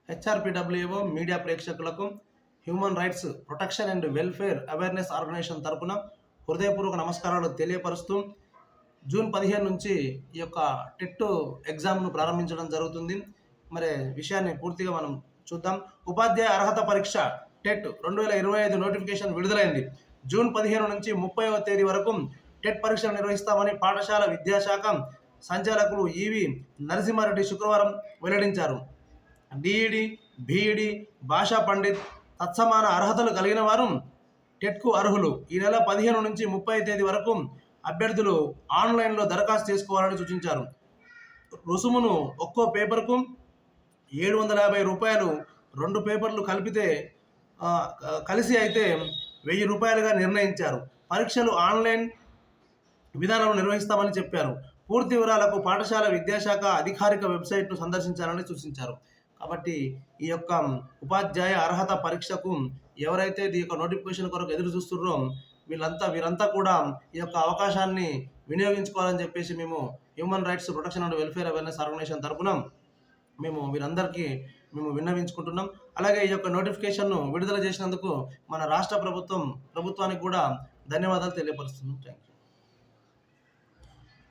హెచ్ఆర్పిడబ్ల్యూఓ media ప్రేక్షకులకు human rights protection and welfare awareness organisation తరపున హృదయపూర్వక నమస్కారాలు తెలియపరుస్తూ జూన్ 15 నుంచి ఈ యొక్క టెట్ ఎగ్జామ్ను ప్రారంభించడం జరుగుతుంది. మరి విషయాన్ని పూర్తిగా మనం చూద్దాం. ఉపాధ్యాయ అర్హత పరీక్ష టెట్ 2025 నోటిఫికేషన్ విడుదలైంది. జూన్ 15 నుంచి 30వ తేదీ వరకు టెట్ పరీక్షలు నిర్వహిస్తామని పాఠశాల విద్యాశాఖ సంచాలకులు ఈవి నరసింహారెడ్డి శుక్రవారం వెల్లడించారు. డిఈడి, బిఈడి, భాషా పండిత్ తత్సమాన అర్హతలు కలిగిన వారు టెట్కు అర్హులు. ఈ నెల 15 నుంచి 30 తేదీ వరకు అభ్యర్థులు ఆన్లైన్లో దరఖాస్తు చేసుకోవాలని సూచించారు. రుసుమును ఒక్కో పేపర్కు 750 రూపాయలు, 2 పేపర్లు కలిసి అయితే 1000 రూపాయలుగా నిర్ణయించారు. పరీక్షలు ఆన్లైన్ విధానంలో నిర్వహిస్తామని చెప్పారు. పూర్తి వివరాలకు పాఠశాల విద్యాశాఖ అధికారిక వెబ్సైట్ను సందర్శించాలని సూచించారు. కాబట్టి ఈ యొక్క ఉపాధ్యాయ అర్హత పరీక్షకు ఎవరైతే ఈ యొక్క నోటిఫికేషన్ కొరకు ఎదురు చూస్తున్నారో వీరంతా కూడా ఈ యొక్క అవకాశాన్ని వినియోగించుకోవాలని చెప్పేసి మేము human rights protection and welfare awareness organisation తరపున వీరందరికీ విన్నవించుకుంటున్నాం. అలాగే ఈ యొక్క నోటిఫికేషన్ను విడుదల చేసినందుకు మన రాష్ట్ర ప్రభుత్వానికి కూడా ధన్యవాదాలు తెలియపరుస్తున్నాం. Thank you.